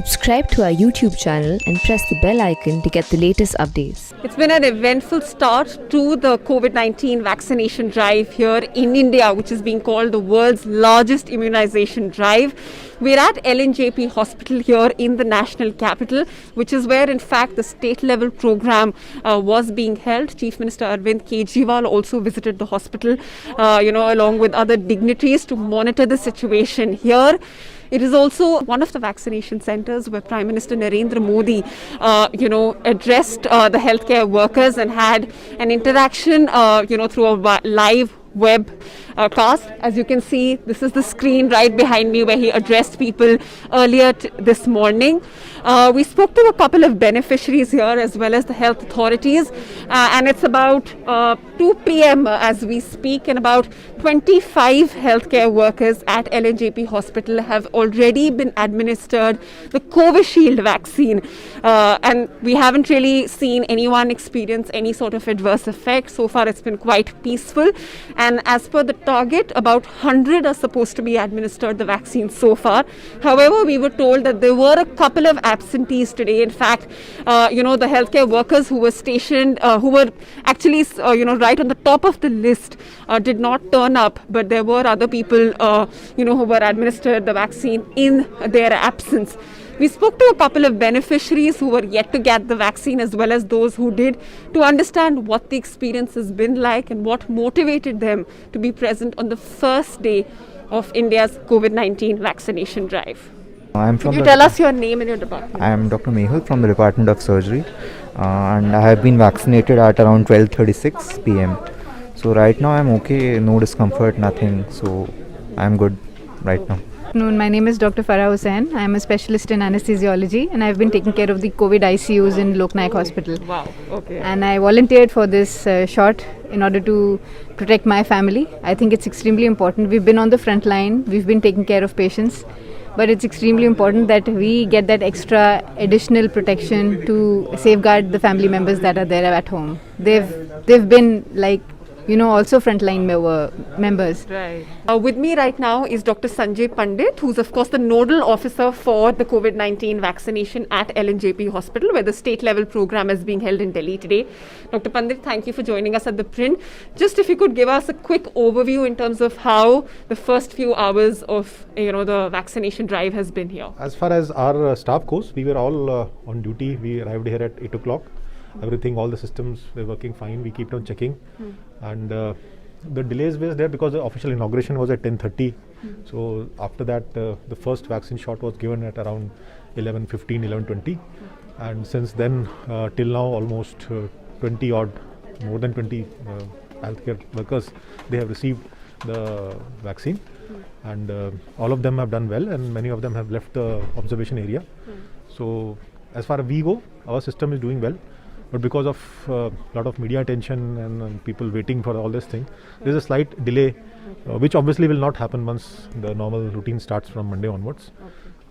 Subscribe to our YouTube channel and press the bell icon to get the latest updates. It's been an eventful start to the COVID-19 vaccination drive here in India, which is being called the world's largest immunization drive. We're at LNJP Hospital here in the national capital, which is where, in fact, the state-level program was being held. Chief Minister Arvind Kejriwal also visited the hospital, along with other dignitaries to monitor the situation here. It is also one of the vaccination centers where Prime Minister Narendra Modi, addressed the healthcare workers and had an interaction, through a live web cast. As you can see, this is the screen right behind me where he addressed people earlier this morning. We spoke to a couple of beneficiaries here as well as the health authorities, and it's about 2 p.m. As we speak, and about 25 healthcare workers at LNJP Hospital have already been administered the Covishield vaccine, and we haven't really seen anyone experience any sort of adverse effect. So far it's been quite peaceful, and as per the target, about 100 are supposed to be administered the vaccine so far. However, we were told that there were a couple of absentees today. In fact, the healthcare workers who were stationed, who were actually, right on the top of the list, did not turn up, but there were other people, who were administered the vaccine in their absence. We spoke to a couple of beneficiaries who were yet to get the vaccine as well as those who did, to understand what the experience has been like and what motivated them to be present on the first day of India's COVID-19 vaccination drive. Could you tell us your name and your department? I am Dr. Mehul from the Department of Surgery, and I have been vaccinated at around 12:36 p.m. So right now I am okay, no discomfort, nothing. So I am good right now. My name is Dr. Farah Hussain. I am a specialist in anesthesiology and I have been taking care of the COVID ICUs in Lok Nayak Hospital. Wow, okay. And I volunteered for this shot in order to protect my family. I think it's extremely important. We've been on the front line, we've been taking care of patients, but it's extremely important that we get that extra additional protection to safeguard the family members that are there at home. They've been also frontline members. Right. With me right now is Dr. Sanjay Pandit, who's of course the nodal officer for the COVID-19 vaccination at LNJP Hospital, where the state-level program is being held in Delhi today. Dr. Pandit, thank you for joining us at the print. Just if you could give us a quick overview in terms of how the first few hours of the vaccination drive has been here. As far as our staff goes, we were all on duty. We arrived here at 8 o'clock. Everything, all the systems were working fine. We kept on checking, and the delays were there because the official inauguration was at 10:30. So after that, the first vaccine shot was given at around 11:15, 11:20, and since then till now, almost 20 odd, more than 20 healthcare workers, they have received the vaccine, and all of them have done well, and many of them have left the observation area. So as far as we go, our system is doing well. But because of a lot of media attention and people waiting for all this thing, there's a slight delay, which obviously will not happen once the normal routine starts from Monday onwards.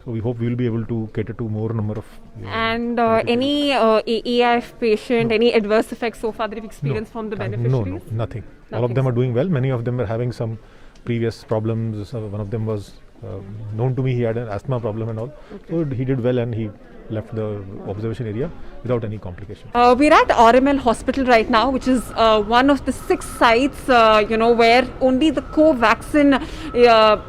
So we hope we will be able to cater to more number of. And any AEF patient, any adverse effects so far that you've experienced from the beneficiaries? No, nothing. All of them are doing well. Many of them are having some previous problems. One of them was known to me, he had an asthma problem and all. Okay. So he did well and he left the observation area without any complications. We're at RML Hospital right now, which is one of the 6 sites, where only the Covaxin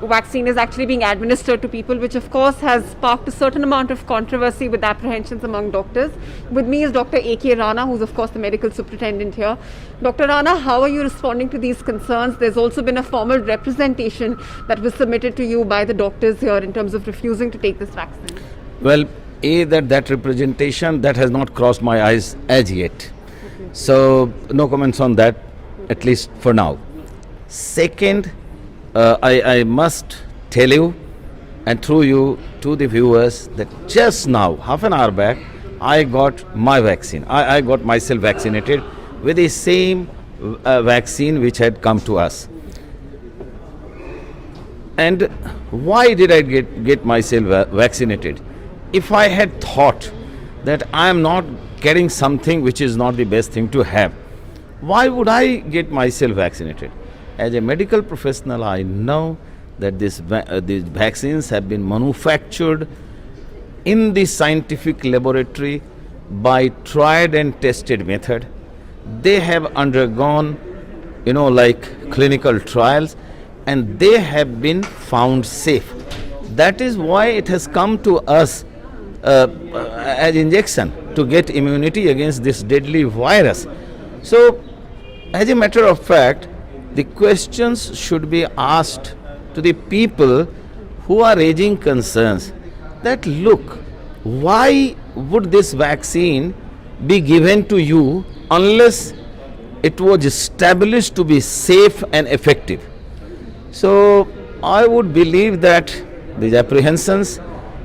vaccine is actually being administered to people, which of course has sparked a certain amount of controversy with apprehensions among doctors. With me is Dr. A.K. Rana, who's of course the medical superintendent here. Dr. Rana, how are you responding to these concerns? There's also been a formal representation that was submitted to you by the doctors here in terms of refusing to take this vaccine. Well, that representation that has not crossed my eyes as yet. Okay. So no comments on that, at least for now. Second, I must tell you and through you to the viewers that just now, half an hour back, I got my vaccine. I got myself vaccinated with the same vaccine which had come to us. And why did I get myself vaccinated? If I had thought that I am not getting something which is not the best thing to have, why would I get myself vaccinated? As a medical professional, I know that these vaccines have been manufactured in the scientific laboratory by tried and tested method. They have undergone, like clinical trials, and they have been found safe. That is why it has come to us as injection to get immunity against this deadly virus. So, as a matter of fact, the questions should be asked to the people who are raising concerns that look, why would this vaccine be given to you unless it was established to be safe and effective? So I would believe that these apprehensions,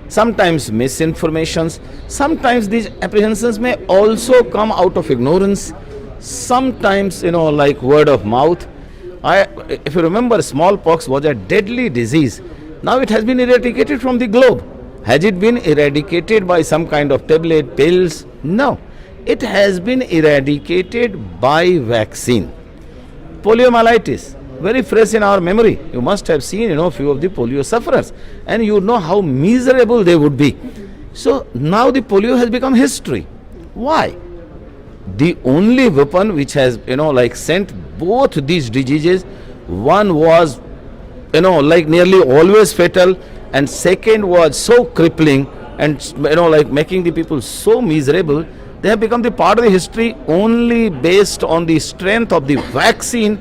sometimes misinformations, sometimes these apprehensions may also come out of ignorance, sometimes like word of mouth. If you remember, smallpox was a deadly disease. Now it has been eradicated from the globe. Has it been eradicated by some kind of tablet, pills? No. It has been eradicated by vaccine. Poliomyelitis, very fresh in our memory. You must have seen, few of the polio sufferers, and you know how miserable they would be. So now the polio has become history. Why? The only weapon which has, like sent both these diseases, one was, like nearly always fatal, and second was so crippling and, like making the people so miserable. They have become the part of the history only based on the strength of the vaccine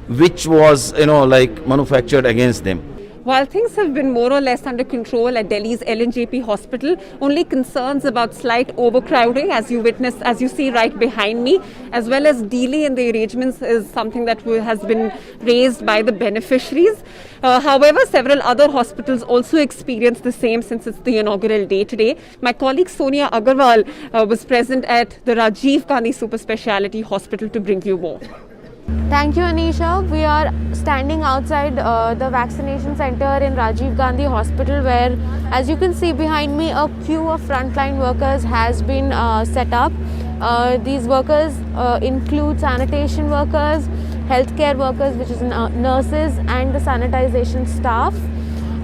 which was, like manufactured against them. While things have been more or less under control at Delhi's LNJP hospital, only concerns about slight overcrowding, as you see right behind me, as well as delay in the arrangements is something that has been raised by the beneficiaries. However, several other hospitals also experienced the same since it's the inaugural day today. My colleague Sonia Agarwal was present at the Rajiv Gandhi Super Speciality Hospital to bring you more. Thank you, Anisha. We are standing outside the vaccination center in Rajiv Gandhi Hospital, where, as you can see behind me, a queue of frontline workers has been set up. These workers include sanitation workers, healthcare workers, which is nurses, and the sanitization staff.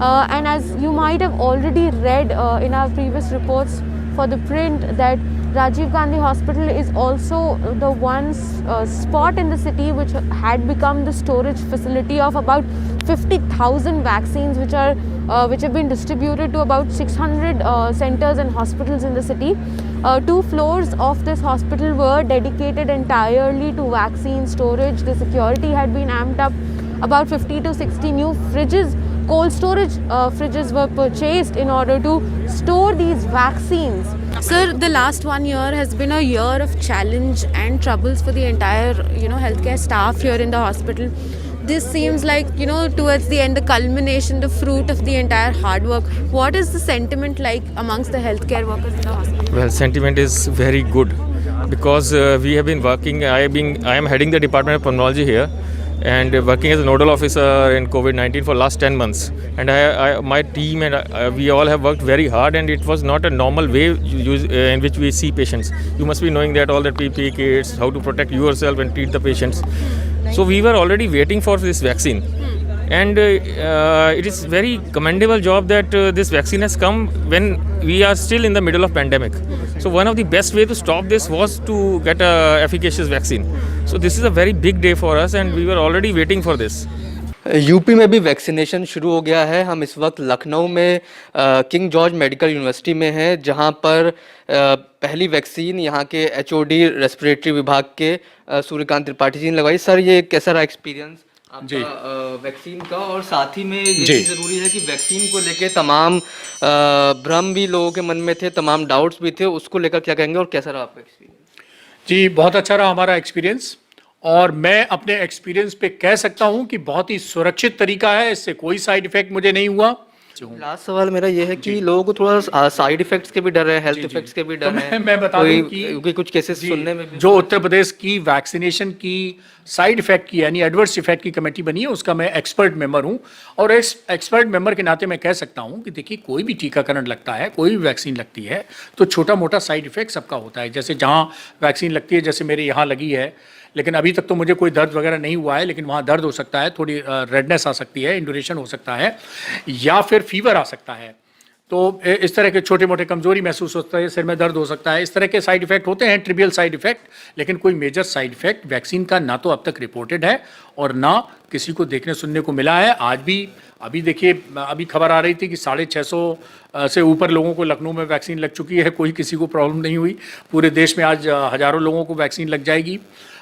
And as you might have already read in our previous reports for the print, that Rajiv Gandhi Hospital is also the one spot in the city which had become the storage facility of about 50,000 vaccines, which have been distributed to about 600 centers and hospitals in the city. 2 floors of this hospital were dedicated entirely to vaccine storage. The security had been amped up. About 50 to 60 new fridges, cold storage fridges were purchased in order to store these vaccines. Sir, the last 1 year has been a year of challenge and troubles for the entire, healthcare staff here in the hospital. This seems like, towards the end, the culmination, the fruit of the entire hard work. What is the sentiment like amongst the healthcare workers in the hospital? Well, sentiment is very good because we have been working. I am heading the Department of Pulmonology here, and working as a nodal officer in COVID-19 for last 10 months. And my team and we all have worked very hard, and it was not a normal way in which we see patients. You must be knowing that all the PPE kits, how to protect yourself and treat the patients. So we were already waiting for this vaccine. And it is very commendable job that this vaccine has come when we are still in the middle of pandemic. So one of the best way to stop this was to get a efficacious vaccine. So this is a very big day for us, and we were already waiting for this. UP में भी vaccination शुरू हो गया है। हम इस वक्त लखनऊ में किंग जॉर्ज मेडिकल यूनिवर्सिटी में हैं, जहां पर पहली वैक्सीन यहां के एचओडी रेस्पिरेटरी विभाग के सूर्यकांत त्रिपाठी जी ने लगवाई। सर, ये कैसा रहा एक्सपीरियंस आपका वैक्सीन का? और साथ ही में ये भी ज़रूरी है कि वैक्सीन को लेके तमाम भ्रम भी लोगों के मन में थे, तमाम डाउट्स भी थे, उसको लेकर क्या कहेंगे और कैसा रहा आपका एक्सपीरियंस? जी, बहुत अच्छा रहा हमारा एक्सपीरियंस, और मैं अपने एक्सपीरियंस पे कह सकता हूं कि बहुत ही सुरक्षित तरीका है, इससे कोई साइड इफेक्ट मुझे नहीं हुआ। लास्ट सवाल मेरा ये है कि लोगों को थोड़ा साइड इफेक्ट्स के भी डर है, हेल्थ इफेक्ट्स के भी डर है। मैं बता दूं कि कुछ केसेस सुनने में जो उत्तर प्रदेश की वैक्सीनेशन की साइड इफेक्ट की यानी एडवर्स इफेक्ट की कमेटी बनी है, उसका मैं एक्सपर्ट मेंबर हूं, और इस एक्सपर्ट मेंबर के नाते मैं कह सकता हूं कि देखिए, कोई भी टीकाकरण लगता है, कोई भी वैक्सीन लगती है, तो छोटा मोटा साइड इफेक्ट सबका होता है। जैसे जहां वैक्सीन लगती है, जैसे मेरे यहाँ लगी है, लेकिन अभी तक तो मुझे कोई दर्द वगैरह नहीं हुआ है, लेकिन वहाँ दर्द हो सकता है, थोड़ी रेडनेस आ सकती है, इंड्यूरेशन हो सकता है, या फिर फीवर आ सकता है। तो इस तरह के छोटे मोटे कमजोरी महसूस होता है, सिर में दर्द हो सकता है, इस तरह के साइड इफेक्ट होते हैं, ट्रिवियल साइड इफेक्ट, लेकिन कोई मेजर साइड इफेक्ट वैक्सीन का ना तो अब तक रिपोर्टेड है और ना किसी को देखने सुनने को मिला है। आज भी अभी देखिए, अभी खबर आ रही थी कि 650 से ऊपर लोगों को लखनऊ में वैक्सीन लग चुकी है, कोई किसी को प्रॉब्लम नहीं हुई। पूरे देश में आज हज़ारों लोगों को वैक्सीन लग जाएगी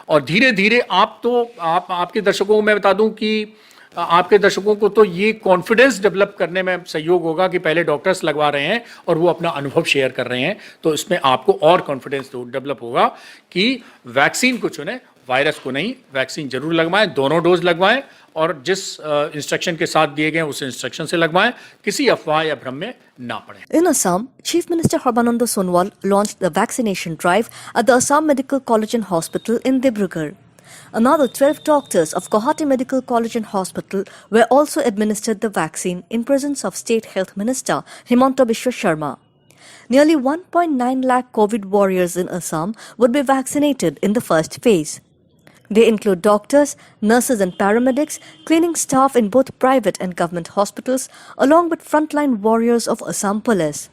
और धीरे धीरे आपके दर्शकों को मैं बता दूं कि आपके दर्शकों को तो ये कॉन्फिडेंस डेवलप करने में सहयोग होगा कि पहले डॉक्टर्स लगवा रहे हैं और वो अपना अनुभव शेयर कर रहे हैं, तो इसमें आपको और कॉन्फिडेंस डेवलप होगा कि वैक्सीन को चुने, वायरस को नहीं। वैक्सीन जरूर लगवाएं, दोनों डोज लगवाएं और जिस इंस्ट्रक्शन के साथ दिए गए उस इंस्ट्रक्शन से लगवाएं, किसी अफवाह या भ्रम में ना पड़ें। In Assam, Chief Minister Sarbananda Sonowal launched the vaccination drive at the Assam Medical College and Hospital in Dibrugarh. Another 12 doctors of Guwahati Medical College and Hospital were also administered the vaccine in presence of State Health Minister Himanta Biswa Sharma. Nearly 1.9 lakh COVID warriors in Assam would be vaccinated in the first phase. They include doctors, nurses and paramedics, cleaning staff in both private and government hospitals, along with frontline warriors of Assam Police.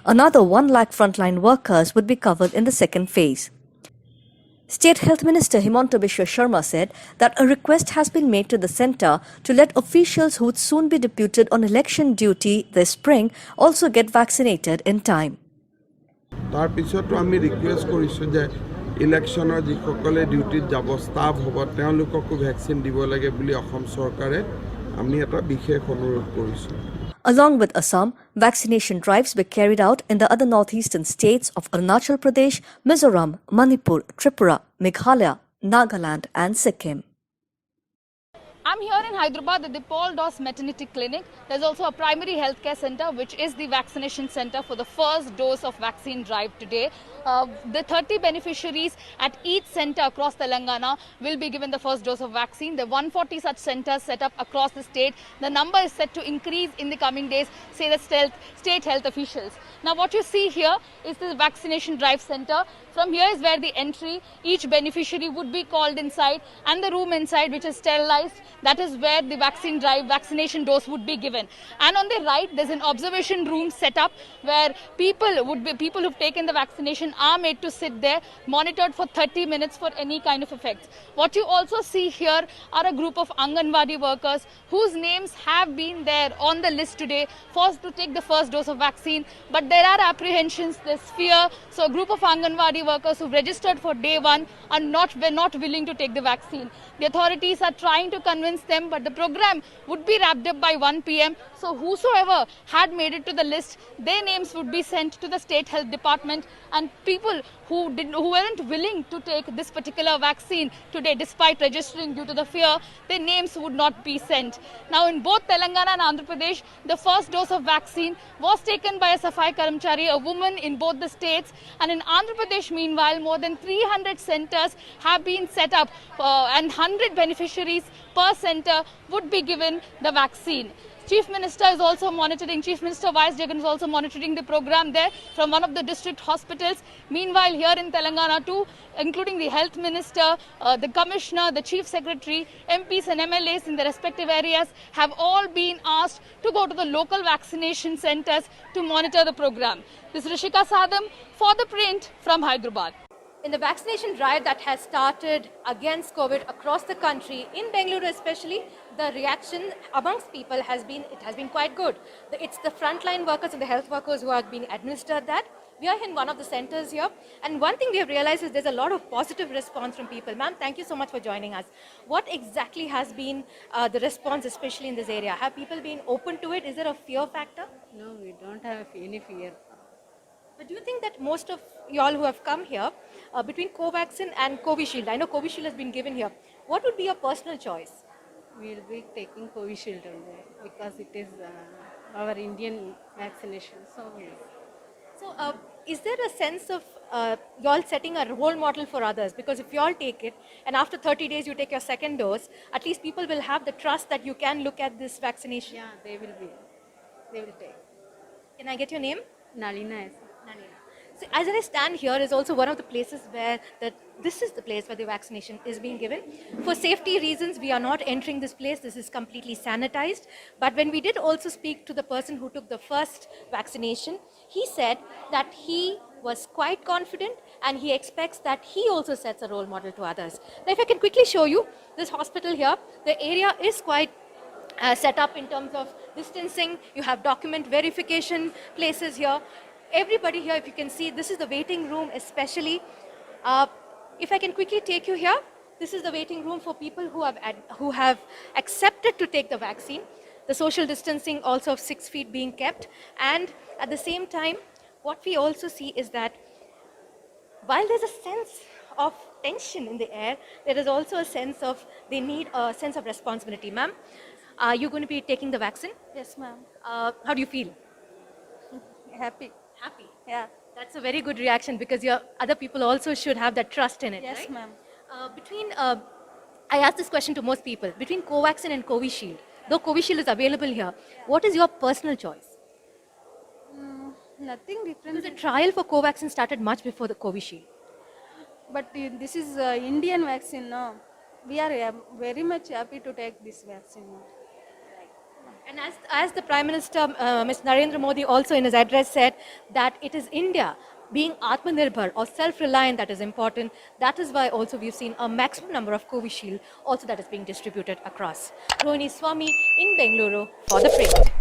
Another 1 lakh frontline workers would be covered in the second phase. State Health Minister Himanta Biswa Sharma said that a request has been made to the centre to let officials who would soon be deputed on election duty this spring also get vaccinated in time. তাৰ পিছতো আমি request কৰিছোঁ যে ইলেকশ্যনৰ যিসকলে ডিউটিত যাব, staff হ'ব, তেওঁলোককো ভেকচিন দিব লাগে বুলি অসম চৰকাৰে আমি এটা বিশেষ অনুৰোধ কৰিছোঁ। Along with Assam, vaccination drives were carried out in the other northeastern states of Arunachal Pradesh, Mizoram, Manipur, Tripura, Meghalaya, Nagaland and Sikkim. I'm here in Hyderabad at the Paul Doss Maternity Clinic. There's also a primary healthcare center, which is the vaccination center for the first dose of vaccine drive today. The 30 beneficiaries at each center across Telangana will be given the first dose of vaccine. There are 140 such centers set up across the state. The number is set to increase in the coming days, say the state health officials. Now what you see here is the vaccination drive center. From here is where the entry, each beneficiary would be called inside, and the room inside, which is sterilized, that is where the vaccine drive, vaccination dose would be given. And on the right, there's an observation room set up where people who've taken the vaccination are made to sit there, monitored for 30 minutes for any kind of effects. What you also see here are a group of Anganwadi workers whose names have been there on the list today, forced to take the first dose of vaccine. But there are apprehensions, there's fear. So a group of Anganwadi workers who registered for day one were not willing to take the vaccine. The authorities are trying to convince them, but the program would be wrapped up by 1 p.m. So whosoever had made it to the list, their names would be sent to the State Health Department, and people who weren't willing to take this particular vaccine today, despite registering due to the fear, their names would not be sent. Now in both Telangana and Andhra Pradesh, the first dose of vaccine was taken by a Safai Karamchari, a woman in both the states. And in Andhra Pradesh, meanwhile, more than 300 centers have been set up and 100 beneficiaries per center would be given the vaccine. Chief Minister is also monitoring, Chief Minister Y.S. Jagan is also monitoring the program there from one of the district hospitals. Meanwhile, here in Telangana too, including the Health Minister, the Commissioner, the Chief Secretary, MPs and MLAs in the respective areas have all been asked to go to the local vaccination centers to monitor the program. This is Rishika Sadam for The Print from Hyderabad. In the vaccination drive that has started against COVID across the country, in Bengaluru especially, the reaction amongst people has been quite good. It's the frontline workers and the health workers who are being administered that. We are in one of the centers here, and one thing we have realized is there's a lot of positive response from people. Ma'am, thank you so much for joining us. What exactly has been the response, especially in this area? Have people been open to it? Is there a fear factor? No, we don't have any fear. But do you think that most of y'all who have come here, between Covaxin and Covishield, I know Covishield has been given here, what would be your personal choice? We'll be taking Covishield only because it is our Indian vaccination. So, is there a sense of y'all setting a role model for others? Because if y'all take it and after 30 days you take your second dose, at least people will have the trust that you can look at this vaccination. Yeah, they will take. Can I get your name? Nalina. Nalina. So as I stand here is also one of the places where this is the place where the vaccination is being given. For safety reasons, we are not entering this place. This is completely sanitized. But when we did also speak to the person who took the first vaccination, he said that he was quite confident and he expects that he also sets a role model to others. Now, if I can quickly show you this hospital here, the area is quite set up in terms of distancing. You have document verification places here. Everybody here, if you can see, this is the waiting room especially. If I can quickly take you here, this is the waiting room for people who have accepted to take the vaccine. The social distancing also of 6 feet being kept. And at the same time, what we also see is that while there's a sense of tension in the air, there is also a sense of they need a sense of responsibility. Ma'am, are you going to be taking the vaccine? Yes, ma'am. How do you feel? Happy. Happy. Yeah. That's a very good reaction because your other people also should have that trust in it, Yes, right? ma'am. I ask this question to most people. Between Covaxin and Covishield, though Covishield is available here, what is your personal choice? Nothing different. Because the trial for Covaxin started much before the Covishield. But this is Indian vaccine, no? We are very much happy to take this vaccine. And as the Prime Minister, Ms. Narendra Modi, also in his address said that it is India being Atmanirbhar or self-reliant that is important. That is why also we've seen a maximum number of Covishield also that is being distributed across. Rohini Swami in Bengaluru for The Print.